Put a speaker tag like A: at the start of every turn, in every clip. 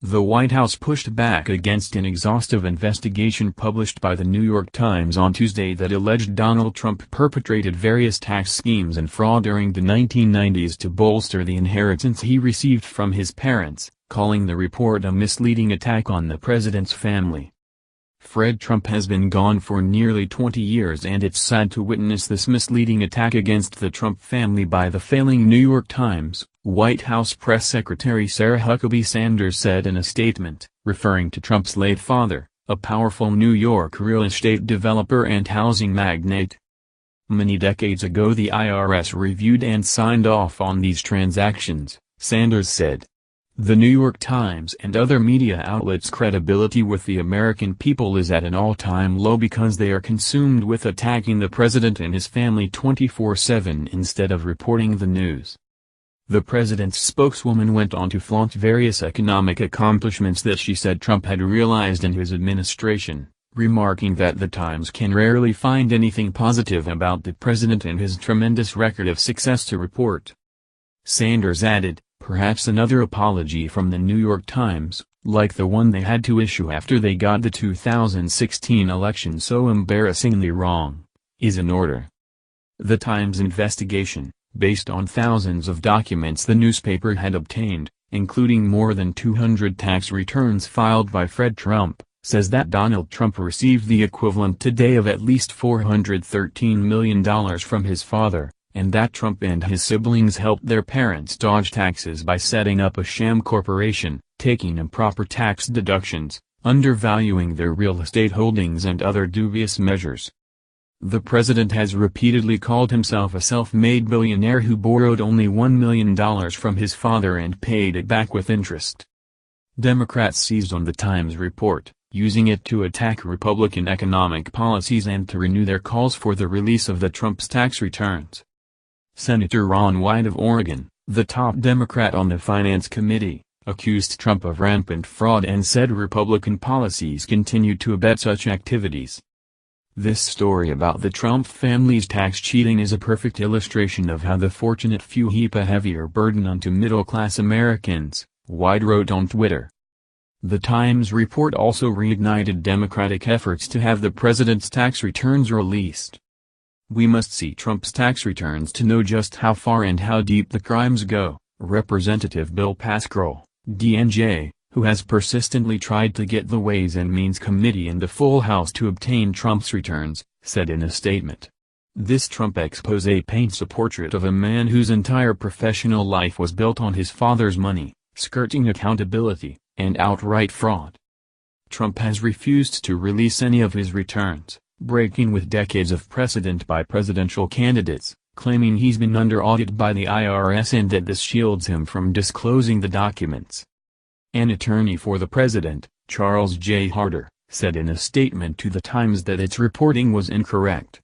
A: The White House pushed back against an exhaustive investigation published by the New York Times on Tuesday that alleged Donald Trump perpetrated various tax schemes and fraud during the 1990s to bolster the inheritance he received from his parents, calling the report a misleading attack on the president's family. Fred Trump has been gone for nearly 20 years, and it's sad to witness this misleading attack against the Trump family by the failing New York Times, White House Press Secretary Sarah Huckabee Sanders said in a statement, referring to Trump's late father, a powerful New York real estate developer and housing magnate. Many decades ago the IRS reviewed and signed off on these transactions, Sanders said. The New York Times and other media outlets' credibility with the American people is at an all-time low because they are consumed with attacking the president and his family 24/7 instead of reporting the news. The president's spokeswoman went on to flaunt various economic accomplishments that she said Trump had realized in his administration, remarking that the Times can rarely find anything positive about the president and his tremendous record of success to report. Sanders added, perhaps another apology from the New York Times, like the one they had to issue after they got the 2016 election so embarrassingly wrong, is in order. The Times investigation, based on thousands of documents the newspaper had obtained, including more than 200 tax returns filed by Fred Trump, says that Donald Trump received the equivalent today of at least $413 million from his father, and that Trump and his siblings helped their parents dodge taxes by setting up a sham corporation, taking improper tax deductions, undervaluing their real estate holdings and other dubious measures. The president has repeatedly called himself a self-made billionaire who borrowed only $1 million from his father and paid it back with interest. Democrats seized on the Times report, using it to attack Republican economic policies and to renew their calls for the release of the Trump's tax returns. Senator Ron Wyden of Oregon, the top Democrat on the Finance Committee, accused Trump of rampant fraud and said Republican policies continue to abet such activities. This story about the Trump family's tax cheating is a perfect illustration of how the fortunate few heap a heavier burden onto middle-class Americans, Wyden wrote on Twitter. The Times report also reignited Democratic efforts to have the president's tax returns released. We must see Trump's tax returns to know just how far and how deep the crimes go, Representative Bill Pascrell, DNJ, who has persistently tried to get the Ways and Means Committee and the full House to obtain Trump's returns, said in a statement. This Trump expose paints a portrait of a man whose entire professional life was built on his father's money, skirting accountability, and outright fraud. Trump has refused to release any of his returns, breaking with decades of precedent by presidential candidates, claiming he's been under audit by the IRS and that this shields him from disclosing the documents. An attorney for the president, Charles J. Harder, said in a statement to the Times that its reporting was incorrect.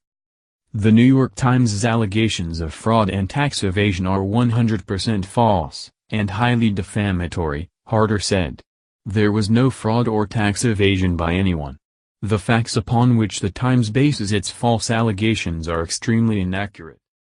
A: The New York Times' allegations of fraud and tax evasion are 100% false, and highly defamatory, Harder said. There was no fraud or tax evasion by anyone. The facts upon which the Times bases its false allegations are extremely inaccurate.